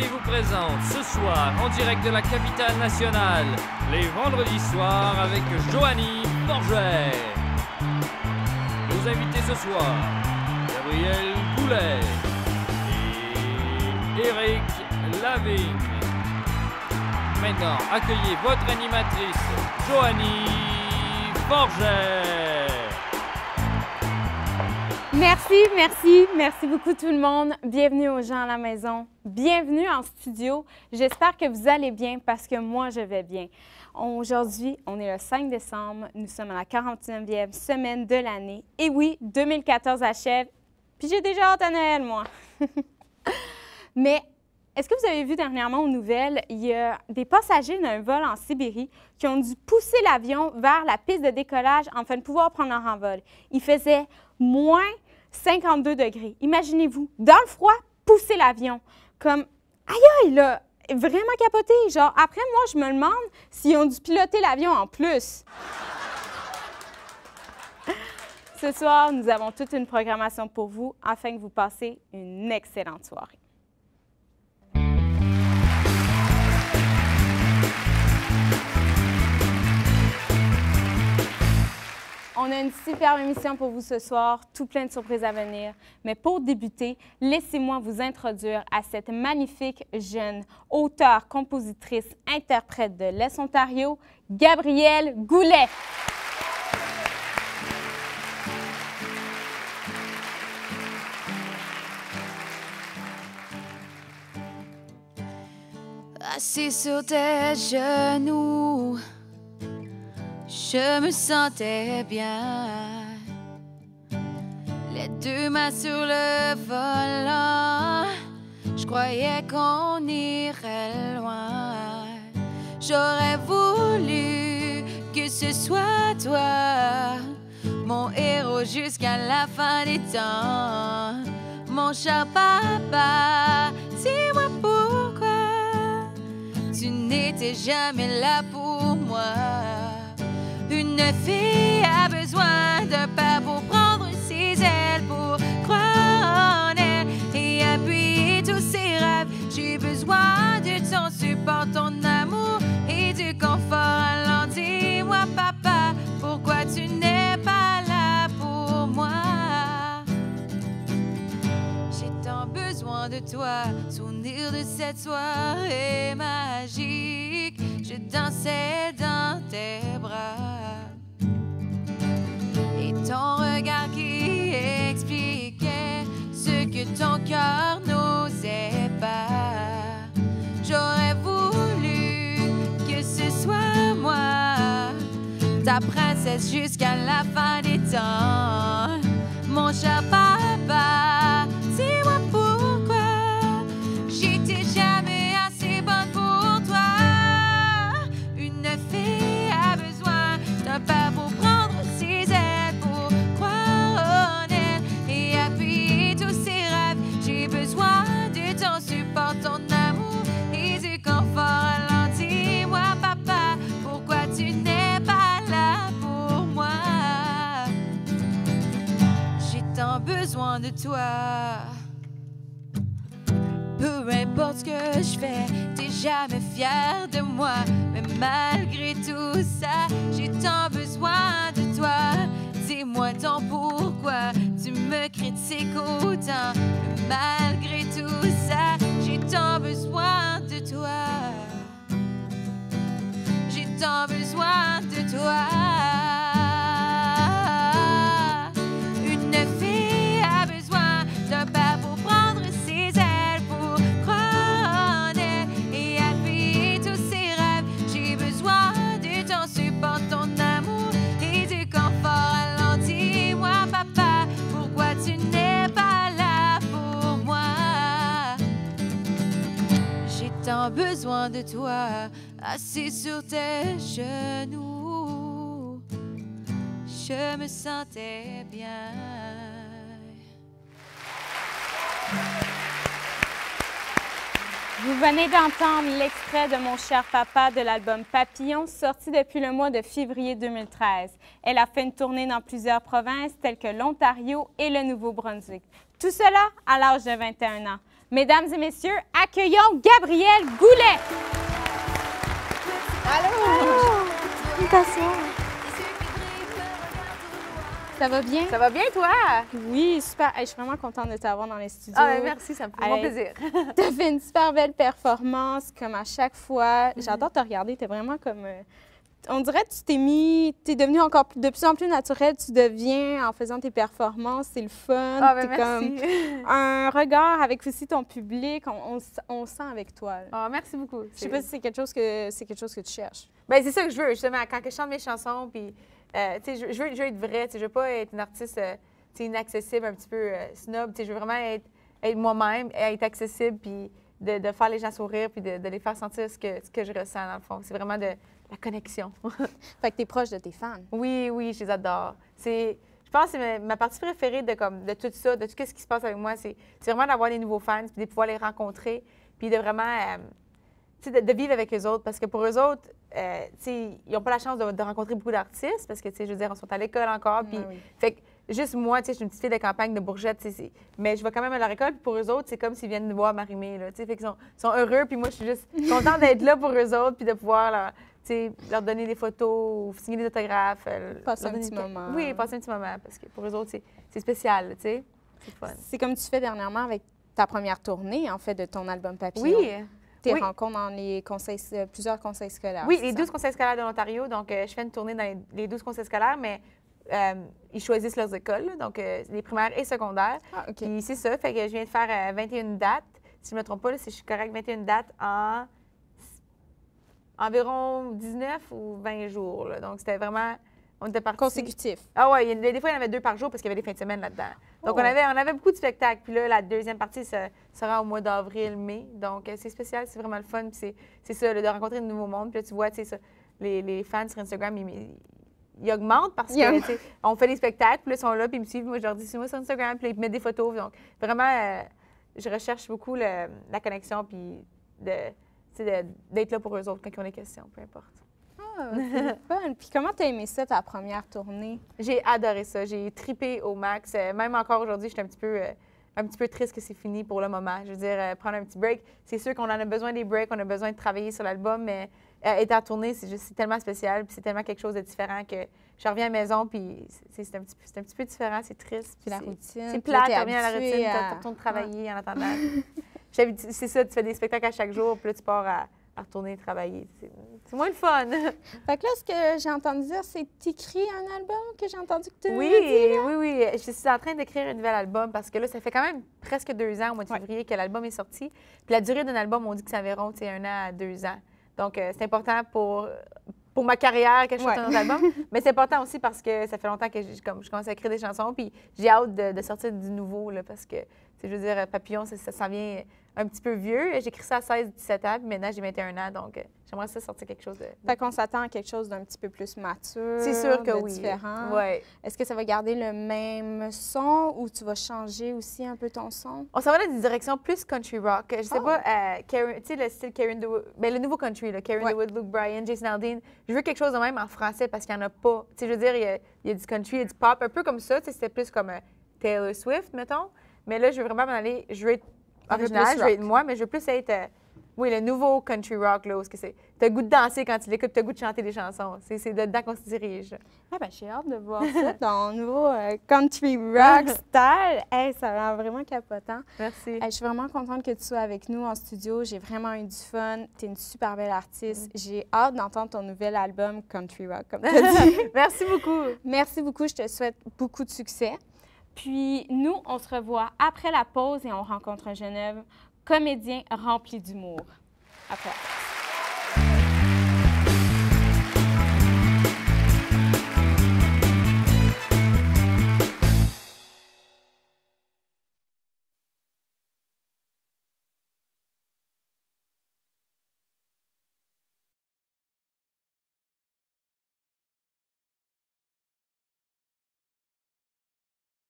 Invités vous présente ce soir en direct de la capitale nationale, les vendredis soirs avec Joanie Forget. Nos invités ce soir, Gabriel Goulet et Éric Lavigne. Maintenant, accueillez votre animatrice, Joanie Forget. Merci beaucoup tout le monde. Bienvenue aux gens à la maison. Bienvenue en studio. J'espère que vous allez bien parce que moi, je vais bien. Aujourd'hui, on est le 5 décembre. Nous sommes à la 49e semaine de l'année. Et oui, 2014 achève. Puis j'ai déjà hâte à Noël, moi. Mais est-ce que vous avez vu dernièrement aux nouvelles, il y a des passagers d'un vol en Sibérie qui ont dû pousser l'avion vers la piste de décollage afin de pouvoir prendre leur envol. Il faisait moins 52 degrés. Imaginez-vous, dans le froid, pousser l'avion. Comme, aïe, là, vraiment capoté. Genre, après, moi, je me demande s'ils ont dû piloter l'avion en plus. Ce soir, nous avons toute une programmation pour vous afin que vous passiez une excellente soirée. On a une superbe émission pour vous ce soir, tout plein de surprises à venir. Mais pour débuter, laissez-moi vous introduire à cette magnifique jeune auteure, compositrice, interprète de l'Est Ontario, Gabriel Goulet. Assis sur tes genoux, je me sentais bien, les deux mains sur le volant, je croyais qu'on irait loin. J'aurais voulu que ce soit toi, mon héros jusqu'à la fin des temps. Mon cher papa, dis-moi pourquoi tu n'étais jamais là pour moi. Une fille a besoin d'un père pour prendre ses ailes, pour croire en elle et appuyer tous ses rêves. J'ai besoin de ton support, ton amour et du confort. Alors dis-moi papa, pourquoi tu n'es pas là pour moi? J'ai tant besoin de toi, souvenir de cette soirée magique. Je dansais dans tes bras et ton regard qui expliquait ce que ton cœur n'osait pas. J'aurais voulu que ce soit moi, ta princesse jusqu'à la fin des temps. Mon cher papa, dis-moi pourquoi j'étais jamais assez bonne pour toi. Une fille a besoin d'un père pour prendre ses ailes, pour croire en elle et appuyer tous ses rêves. J'ai besoin de ton support, ton amour et du confort. Alors dis-moi papa, pourquoi tu n'es pas là pour moi? J'ai tant besoin de toi. Peu importe ce que je fais, t'es jamais fière de moi. Mais malgré tout ça, j'ai tant besoin de toi. Dis-moi donc pourquoi tu me critiques autant. Mais malgré tout ça, j'ai tant besoin de toi. J'ai tant besoin de toi. Une fille a besoin d'un père pour prendre ses ailes, pour croire en elle et appuyer tous ses rêves. J'ai besoin de ton support, ton amour et du confort. Alors dis-moi papa, pourquoi tu n'es pas là pour moi? J'ai tant besoin de toi, assis sur tes genoux, je me sentais bien. Vous venez d'entendre l'extrait de Mon cher papa de l'album Papillon, sorti depuis le mois de février 2013. Elle a fait une tournée dans plusieurs provinces telles que l'Ontario et le Nouveau-Brunswick. Tout cela à l'âge de 21 ans. Mesdames et messieurs, accueillons Gabrielle Goulet. Allô! Ça va bien? Ça va bien, toi? Oui, super. Hey, je suis vraiment contente de t'avoir dans les studios. Ah, merci, ça me fait mon plaisir. Tu as fait une super belle performance, comme à chaque fois. J'adore te regarder. Tu es vraiment comme... on dirait que tu es devenu encore de plus en plus naturel. Tu deviens en faisant tes performances. C'est le fun. Ah, ben merci. Comme un regard avec aussi ton public. On sent avec toi. Ah, merci beaucoup. Je sais pas si c'est quelque chose que tu cherches. Bien, c'est ça que je veux, justement. Quand je chante mes chansons, puis... je veux être vraie, je veux pas être une artiste inaccessible, un petit peu snob. Je veux vraiment être moi-même, être accessible, puis de faire les gens sourire, puis de les faire sentir ce que je ressens, dans le fond. C'est vraiment de la connexion. Fait que tu es proche de tes fans. Oui, oui, je les adore. Je pense que c'est ma partie préférée de tout ça, de tout ce qui se passe avec moi. C'est vraiment d'avoir des nouveaux fans, puis de pouvoir les rencontrer, puis de vraiment... de vivre avec eux autres, parce que pour eux autres, ils n'ont pas la chance de rencontrer beaucoup d'artistes, parce que, je veux dire, on sont à l'école encore, puis... Oui. Fait que juste moi, je suis une petite fille de campagne de Bourgette, mais je vais quand même à leur école, puis pour eux autres, c'est comme s'ils viennent me voir m'arrimer, là, fait qu'ils sont heureux, puis moi, je suis juste contente d'être là pour eux autres, puis de pouvoir leur donner des photos, ou signer des autographes. Passer un petit moment. Oui, passer un petit moment, parce que pour eux autres, c'est spécial, tu sais. C'est fun. C'est comme tu fais dernièrement avec ta première tournée, en fait, de ton album Papillon. Oui. Tes rencontres dans les plusieurs conseils scolaires. Oui, les 12 conseils scolaires de l'Ontario. Donc, je fais une tournée dans les 12 conseils scolaires, mais ils choisissent leurs écoles, là, donc les primaires et secondaires. Ah, OK. Puis c'est ça, fait que je viens de faire 21 dates. Si je ne me trompe pas, là, si je suis correcte, 21 dates en environ 19 ou 20 jours. Là. Donc, c'était vraiment... On était partis... Consécutif. Ah oui, des fois, il y en avait 2 par jour parce qu'il y avait des fins de semaine là-dedans. Donc, on avait beaucoup de spectacles. Puis là, la deuxième partie sera au mois d'avril, mai. Donc, c'est spécial, c'est vraiment le fun. Puis c'est ça, là, de rencontrer de nouveaux mondes. Puis là, tu vois, tu sais, les fans sur Instagram, ils augmentent parce que, tu sais, on fait des spectacles. Puis là, ils sont là, puis ils me suivent. Moi, je leur dis, suis-moi sur Instagram. Puis là, ils me mettent des photos. Donc, vraiment, je recherche beaucoup la connexion, puis d'être là pour eux autres quand ils ont des questions, peu importe. Ah, c'est fun. Puis comment t'as aimé ça, ta première tournée? J'ai adoré ça. J'ai trippé au max. Même encore aujourd'hui, je suis un petit peu triste que c'est fini pour le moment. Je veux dire, prendre un petit break. C'est sûr qu'on en a besoin des breaks, on a besoin de travailler sur l'album, mais être en tournée, c'est tellement spécial, puis c'est tellement quelque chose de différent que je reviens à la maison, puis c'est un petit peu différent, c'est triste. Puis la routine. C'est plate, tu reviens à la routine, tu retournes travailler en attendant. C'est ça, tu fais des spectacles à chaque jour, puis là, tu pars à retourner travailler. C'est moins le fun. Fait que là, ce que j'ai entendu dire, c'est t'écris un album que j'ai entendu que tu Oui. Je suis en train d'écrire un nouvel album parce que là, ça fait quand même presque 2 ans, au mois de février, que l'album est sorti. Puis la durée d'un album, on dit que c'est environ 1 an à 2 ans. Donc, c'est important pour ma carrière que je fasse un autre album. Mais c'est important aussi parce que ça fait longtemps que je commence à écrire des chansons. Puis j'ai hâte de sortir du nouveau, là, parce que, je veux dire, Papillon, ça s'en vient un petit peu vieux. J'écris ça à 16-17 ans, puis maintenant, j'ai 21 ans. Donc, j'aimerais ça sortir quelque chose de... Fait qu'on s'attend à quelque chose d'un petit peu plus mature. C'est sûr que oui. Différent. Oui. Est-ce que ça va garder le même son ou tu vas changer aussi un peu ton son? On s'en va dans des directions plus country rock. Je sais pas, tu sais, le style Karen DeWood, le nouveau country, là, Karen DeWood, Luke Bryan, Jason Aldean. Je veux quelque chose de même en français parce qu'il n'y en a pas. Tu sais, je veux dire, il y a du country, il y a du pop, un peu comme ça. Tu sais, c'était plus comme Taylor Swift, mettons. Mais là, je veux vraiment m'en aller. Je veux être original, je veux être moi, mais je veux plus être. Le nouveau country rock, là, où t'as le goût de danser quand tu l'écoutes, t'as le goût de chanter des chansons. C'est dedans qu'on se dirige. Ah ben, j'ai hâte de voir ça, ton nouveau country rock style. Hey, ça a l'air vraiment capotant. Merci. Je suis vraiment contente que tu sois avec nous en studio. J'ai vraiment eu du fun. Tu es une super belle artiste. J'ai hâte d'entendre ton nouvel album country rock, comme tu as dit. Merci beaucoup. Merci beaucoup. Je te souhaite beaucoup de succès. Puis nous, on se revoit après la pause et on rencontre un jeune homme comédien rempli d'humour. Après.